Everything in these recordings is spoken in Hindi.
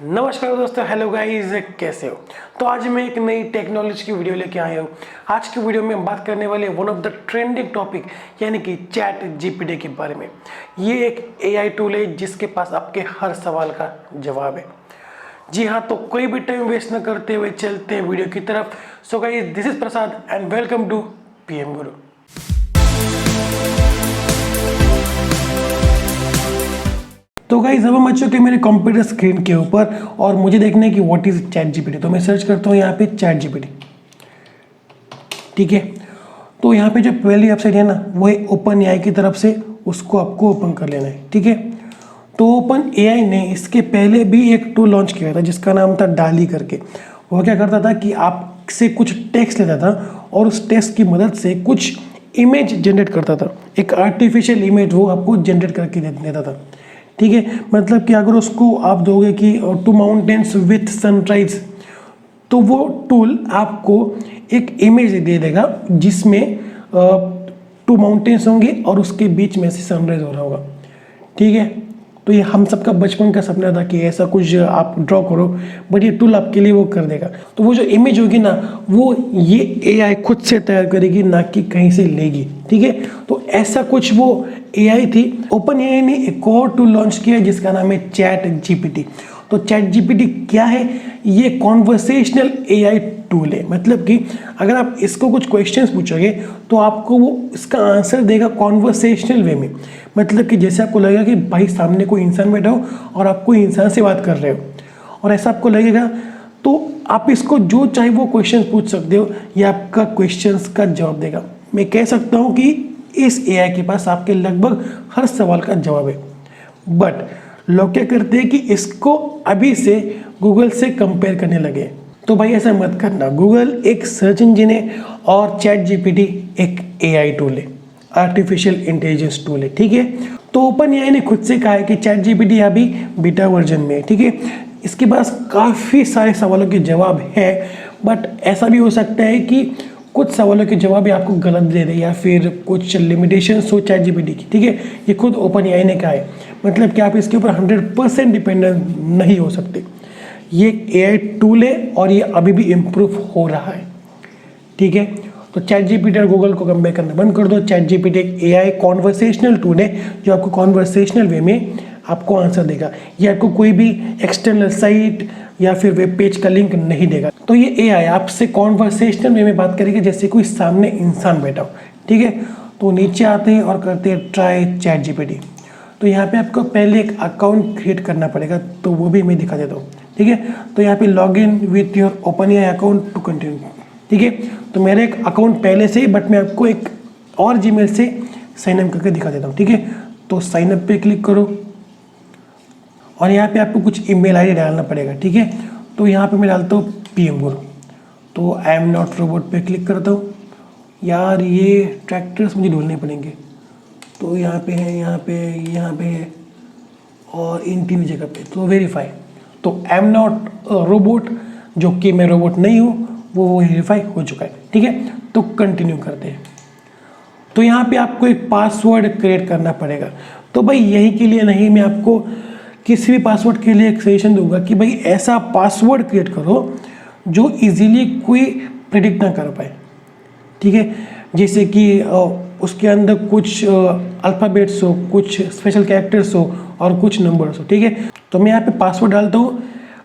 नमस्कार दोस्तों, हेलो गाइस, कैसे हो। तो आज मैं एक नई टेक्नोलॉजी की वीडियो लेके आया हूँ। आज की वीडियो में हम बात करने वाले one of the trending topic यानी कि चैट जीपीटी के बारे में। ये एक एआई टूल है जिसके पास आपके हर सवाल का जवाब है। जी हाँ, तो कोई भी टाइम वेस्ट न करते हुए चलते हैं वीडियो की तरफ। So guys, this is Prasad and welcome to PM Guru. तो गाइस, अब हम आ चुके मेरे कंप्यूटर स्क्रीन के ऊपर और मुझे देखना है कि व्हाट इज चैट जीपीटी। तो मैं सर्च करता हूँ यहाँ पे चैट जीपीटी। ठीक है, तो यहाँ पे जो पहली वेबसाइट है ना, वो है ओपन एआई की तरफ से, उसको आपको ओपन कर लेना है। ठीक है, तो ओपन एआई ने इसके पहले भी एक टूल लॉन्च किया था जिसका नाम था डाली करके। वो क्या करता था कि आपसे कुछ टेक्स्ट लेता था और उस टेक्स्ट की मदद से कुछ इमेज जनरेट करता था। एक आर्टिफिशियल इमेज वो आपको जनरेट करके देता था। ठीक है, मतलब कि अगर उसको आप दोगे कि टू माउंटेन्स विथ सनराइज, तो वो टूल आपको एक इमेज दे देगा जिसमें टू माउंटेन्स होंगे और उसके बीच में से सनराइज हो रहा होगा। ठीक है, तो ये हम सबका बचपन का सपना था कि ऐसा कुछ आप ड्रॉ करो, बट ये टूल आपके लिए वो कर देगा। तो वो जो इमेज होगी ना, वो ये एआई खुद से तैयार करेगी, ना कि कहीं से लेगी। ठीक है, तो ऐसा कुछ वो एआई थी। ओपन एआई ने एक और टूल लॉन्च किया जिसका नाम है चैट जीपीटी। तो चैट जीपीटी क्या है? ये कॉन्वर्सेशनल एआई टूल है। मतलब कि अगर आप इसको कुछ क्वेश्चंस पूछोगे तो आपको वो इसका आंसर देगा कॉन्वर्सेशनल वे में। मतलब कि जैसे आपको लगेगा कि भाई सामने कोई इंसान बैठा हो और आप कोई इंसान से बात कर रहे हो, और ऐसा आपको लगेगा तो आप इसको जो चाहे वो क्वेश्चन पूछ सकते हो, ये आपका क्वेश्चंस का जवाब देगा। मैं कह सकता हूँ कि इस एआई के पास आपके लगभग हर सवाल का जवाब है। बट लोग क्या करते हैं कि इसको अभी से गूगल से कंपेयर करने लगे। तो भाई ऐसा मत करना। गूगल एक सर्च इंजन है और चैट जीपीटी एक एआई टूल है, आर्टिफिशियल इंटेलिजेंस टूल है। ठीक है, तो ओपन एआई ने खुद से कहा है कि चैट जीपीटी अभी बीटा वर्जन में है। ठीक है, इसके पास काफ़ी सारे सवालों के जवाब है, बट ऐसा भी हो सकता है कि कुछ सवालों के जवाब ही आपको गलत दे दे या फिर कुछ लिमिटेशंस हो चैट जीपीटी की। ठीक है, ये खुद ओपन एआई ने कहा है। मतलब कि आप इसके ऊपर 100% डिपेंडेंट नहीं हो सकते। ये एआई टूल है और ये अभी भी इम्प्रूव हो रहा है। ठीक है, तो चैट जीपीटी और गूगल को कंपेयर करना बंद कर दो। चैट जीपीटी एक एआई कॉन्वर्सेशनल टूल है जो आपको कॉन्वर्सेशनल वे में आपको आंसर देगा। ये आपको कोई भी एक्सटर्नल साइट या फिर वेब पेज का लिंक नहीं देगा। तो ये एआई आपसे कॉन्वर्सेशनल वे में बात करेगी जैसे कोई सामने इंसान बैठा हो। ठीक है, तो नीचे आते हैं और करते हैं ट्राई चैट जीपीटी। तो यहाँ पे आपको पहले एक अकाउंट क्रिएट करना पड़ेगा, तो वो भी मैं दिखा देता हूँ। ठीक है, तो यहाँ पे log in with your OpenAI account to continue. ठीक है, तो मेरा एक अकाउंट पहले से ही, बट मैं आपको एक और जीमेल से साइन अप करके दिखा देता हूँ। ठीक है, तो साइन अप पे क्लिक करो और यहाँ पे आपको कुछ ईमेल आईडी डालना पड़ेगा। ठीक है, तो यहाँ पे मैं डालता हूँ पीएम गुरु। तो आई एम नॉट रोबोट पे क्लिक करता हूँ। यार ये ट्रैक्टर्स मुझे ढूंढने पड़ेंगे, तो यहाँ पे है, यहाँ पे है और इन तीन जगह पे। तो वेरीफाई, तो आई एम नॉट रोबोट, जो कि मैं रोबोट नहीं हूँ, वो वेरीफाई हो चुका है। ठीक है, तो कंटिन्यू करते हैं। तो यहाँ पे आपको एक पासवर्ड क्रिएट करना पड़ेगा। तो भाई यही के लिए नहीं, मैं आपको किसी भी पासवर्ड के लिए एक सजेशन दूंगा कि भाई ऐसा पासवर्ड क्रिएट करो जो इजीली कोई प्रिडिक्ट ना कर पाए। ठीक है, जैसे कि उसके अंदर कुछ अल्फ़ाबेट्स हो, कुछ स्पेशल कैरेक्टर्स हो और कुछ नंबर्स हो। ठीक है, तो मैं यहाँ पे पासवर्ड डालता हूँ,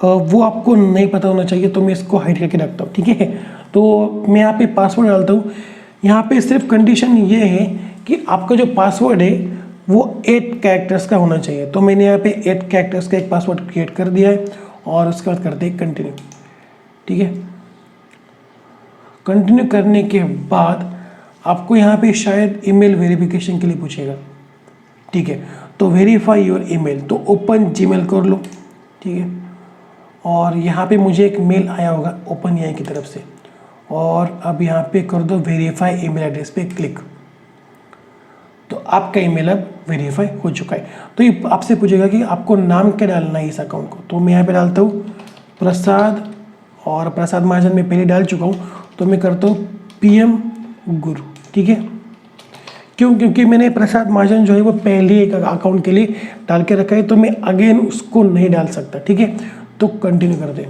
वो आपको नहीं पता होना चाहिए, तो मैं इसको हाइड करके रखता हूँ। ठीक है, तो मैं यहाँ पे पासवर्ड डालता हूँ। यहाँ पे सिर्फ कंडीशन ये है कि आपका जो पासवर्ड है वो 8 कैरेक्टर्स का होना चाहिए। तो मैंने यहाँ पे 8 कैरेक्टर्स का एक पासवर्ड क्रिएट कर दिया है और उसके बाद करते हैं कंटिन्यू। ठीक है, कंटिन्यू करने के बाद आपको यहाँ पे शायद ईमेल वेरिफिकेशन के लिए पूछेगा। ठीक है, तो वेरीफाई योर ईमेल, तो ओपन जीमेल कर लो। ठीक है, और यहाँ पे मुझे एक मेल आया होगा ओपन एआई की तरफ से, और अब यहाँ पे कर दो वेरीफाई ईमेल एड्रेस पे क्लिक। तो आपका ईमेल अब वेरीफाई हो चुका है। तो ये आपसे पूछेगा कि आपको नाम क्या डालना है इस अकाउंट को। तो मैं यहाँ पे डालता हूँ प्रसाद, और प्रसाद महाजन मैं पहले डाल चुका हूँ, तो मैं करता हूँ पीएम गुरु। ठीक है, क्यों? क्योंकि मैंने प्रसाद महाजन जो है वो पहले एक अकाउंट के लिए डाल के रखा है, तो मैं अगेन उसको नहीं डाल सकता। ठीक है, तो कंटिन्यू कर दें।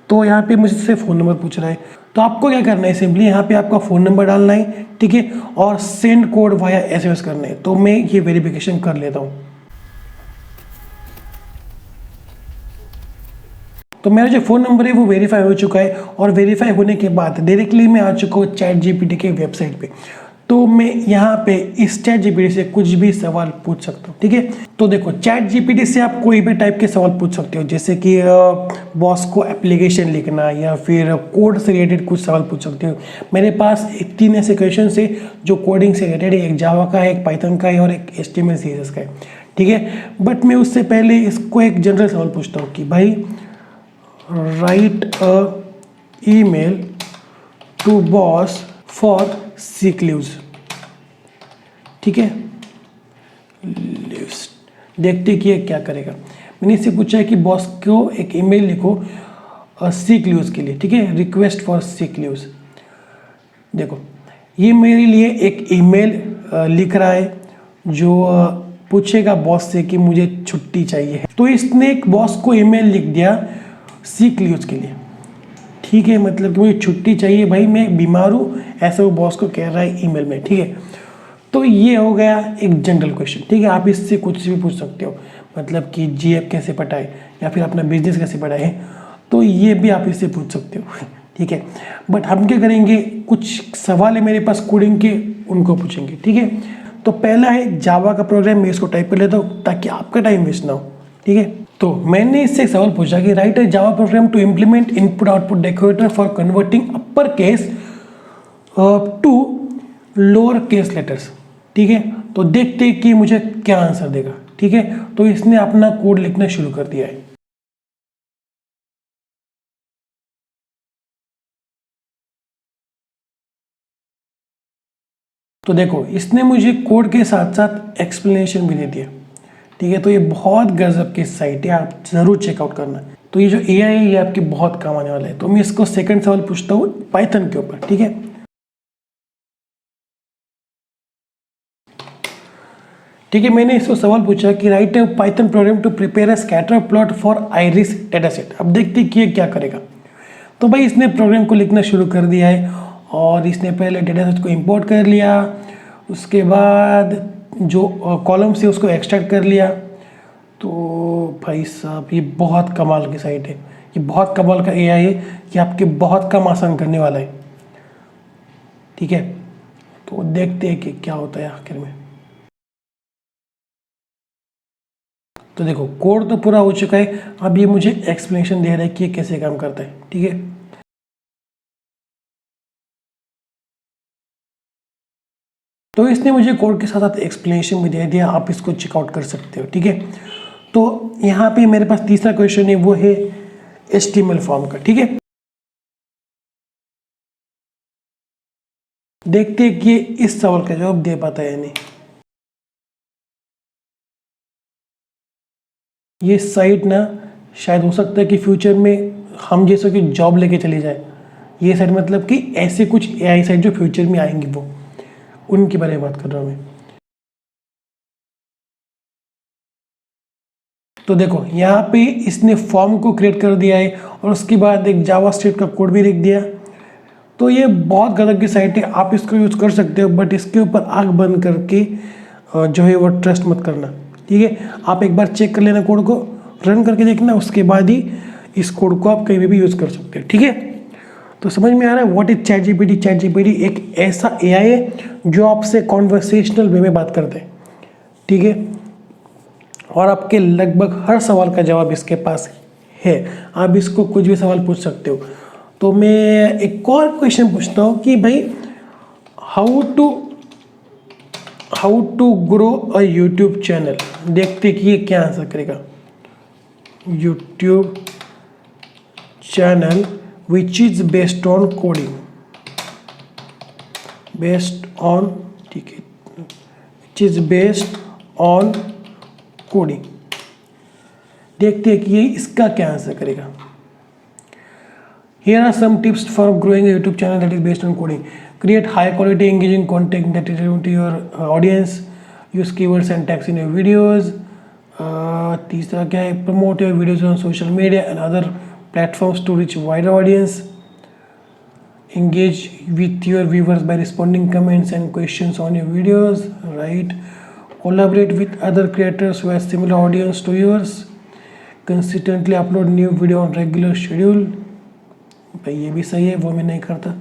तो यहाँ पे मुझसे फ़ोन नंबर पूछ रहा है, तो आपको क्या करना है, सिंपली यहाँ पे आपका फ़ोन नंबर डालना है, ठीक है, और सेंड कोड वाया SMS करना है। तो मैं ये वेरिफिकेशन कर लेता हूँ। तो मेरा जो फ़ोन नंबर है वो वेरीफाई हो चुका है, और वेरीफाई होने के बाद डायरेक्टली मैं आ चुका हूँ ChatGPT के वेबसाइट पे। तो मैं यहाँ पे इस ChatGPT से कुछ भी सवाल पूछ सकता हूँ, ठीक है। तो देखो, ChatGPT से आप कोई भी टाइप के सवाल पूछ सकते हो, जैसे कि बॉस को एप्लीकेशन लिखना या फिर कोड से रिलेटेड कुछ सवाल पूछ सकते हो। मेरे पास 3 ऐसे क्वेश्चन है जो कोडिंग से रिलेटेड है, एक जावा का है, एक पाइथन का है और एक HTML CSS का है, ठीक है। बट मैं उससे पहले इसको एक जनरल सवाल पूछता हूँ कि भाई write a email to boss for sick leaves, ठीक है। लीव्स, देखते कि ये क्या करेगा। मैंने इससे पूछा है कि बॉस को एक ईमेल लिखो सिक लीव्स के लिए, ठीक है, रिक्वेस्ट फॉर सिक लीव्स। देखो, ये मेरे लिए एक ईमेल लिख रहा है जो पूछेगा बॉस से कि मुझे छुट्टी चाहिए। तो इसने एक बॉस को ईमेल लिख दिया सिक लीव्स के लिए, ठीक है, मतलब कि मुझे छुट्टी चाहिए भाई, मैं बीमार हूँ, ऐसा वो बॉस को कह रहा है ईमेल में, ठीक है। तो ये हो गया एक जनरल क्वेश्चन, ठीक है। आप इससे कुछ भी पूछ सकते हो, मतलब कि GF कैसे पटाए या फिर अपना बिजनेस कैसे बढ़ाए, तो ये भी आप इससे पूछ सकते हो, ठीक है। बट हम क्या करेंगे, कुछ सवाल है मेरे पास कोडिंग के, उनको पूछेंगे, ठीक है। तो पहला है जावा का प्रोग्राम, मैं इसको टाइप कर लेता हूँ ताकि आपका टाइम वेस्ट ना हो, ठीक है। तो मैंने इससे एक सवाल पूछा कि write a Java program to implement input output decorator for converting upper case to lower case letters, ठीक है। तो देखते हैं कि मुझे क्या आंसर देगा, ठीक है। तो इसने अपना कोड लिखना शुरू कर दिया है। तो देखो, इसने मुझे कोड के साथ साथ एक्सप्लेनेशन भी दे दिया, ठीक है। तो ये बहुत गजब की साइट है, आप जरूर चेकआउट करना। तो ये जो AI है ये आपके बहुत काम आने वाला है। तो मैं इसको सेकंड सवाल पूछता हूँ पाइथन के ऊपर, ठीक है। ठीक है, मैंने इसको सवाल पूछा कि write a Python program to prepare a scatter plot for iris dataset. अब देखते हैं कि ये क्या करेगा। तो भाई इसने प्रोग्राम को लिखना शुरू कर दिया है, और इसने पहले डेटासेट को इंपोर्ट कर लिया, उसके बाद जो कॉलम से उसको एक्सट्रैक्ट कर लिया। तो भाई साहब, ये बहुत कमाल की साइट है, ये बहुत कमाल का AI है, ये आपके बहुत काम आसान करने वाला है, ठीक है। तो देखते हैं कि क्या होता है आखिर में। तो देखो, कोड तो पूरा हो चुका है, अब ये मुझे एक्सप्लेनेशन दे रहा है कि ये कैसे काम करता है, ठीक है। तो इसने मुझे कोड के साथ साथ एक्सप्लेनेशन भी दे दिया, आप इसको चेकआउट कर सकते हो, ठीक है। तो यहाँ पे मेरे पास तीसरा क्वेश्चन है, वो है HTML फॉर्म का, ठीक है। देखते हैं कि ये इस सवाल का जवाब दे पाता है या नहीं। ये साइट ना शायद हो सकता है कि फ्यूचर में हम जैसों की जॉब लेके चली जाए। ये साइट मतलब कि ऐसे कुछ AI साइट जो फ्यूचर में आएंगी, वो उनके बारे में बात कर रहा हूँ मैं। तो देखो, यहाँ पे इसने फॉर्म को क्रिएट कर दिया है, और उसके बाद एक जावास्क्रिप्ट का कोड भी लिख दिया। तो ये बहुत गजब की साइट है, आप इसको यूज़ कर सकते हो, बट इसके ऊपर आँख बंद करके जो है वो ट्रस्ट मत करना, ठीक है। आप एक बार चेक कर लेना, कोड को रन करके देखना, उसके बाद ही इस कोड को आप कहीं भी यूज़ कर सकते हो, ठीक है। तो समझ में आ रहा है व्हाट इज ChatGPT। ChatGPT एक ऐसा AI है जो आपसे कॉन्वर्सेशनल वे में बात करते हैं, ठीक है, और आपके लगभग हर सवाल का जवाब इसके पास है। आप इसको कुछ भी सवाल पूछ सकते हो। तो मैं एक और क्वेश्चन पूछता हूँ कि भाई how to grow a YouTube channel. देखते कि ये क्या आंसर करेगा। YouTube channel which is based on coding, based on, ठीक है, which is based on coding. देखते हैं कि ये इसका क्या आंसर करेगा। Here are some tips for growing a YouTube channel that is based on coding. Create high quality engaging content that is relevant to your audience. Use keywords and tags in your videos. तीसरा क्या है, promote your videos on social media and other platforms to reach wider audience, engage with your viewers by responding comments and questions on your videos, right? Collaborate with other creators who have similar audience to yours, consistently upload new video on regular schedule। भाई ये भी सही है, वो मैं नहीं करता।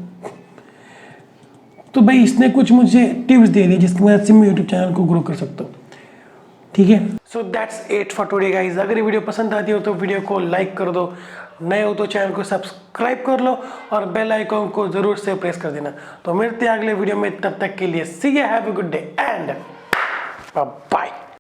तो भाई इसने कुछ मुझे टिप्स दे दी जिसकी मदद से मैं यूट्यूब चैनल को ग्रो कर सकता हूँ, ठीक है। So that's it for today guys. अगर ये वीडियो पसंद आती हो तो वीडियो को लाइक कर दो, नए हो तो चैनल को सब्सक्राइब कर लो और बेल आइकॉन को जरूर से प्रेस कर देना। तो मिलते हैं अगले वीडियो में, तब तक के लिए see you, have a good day and bye.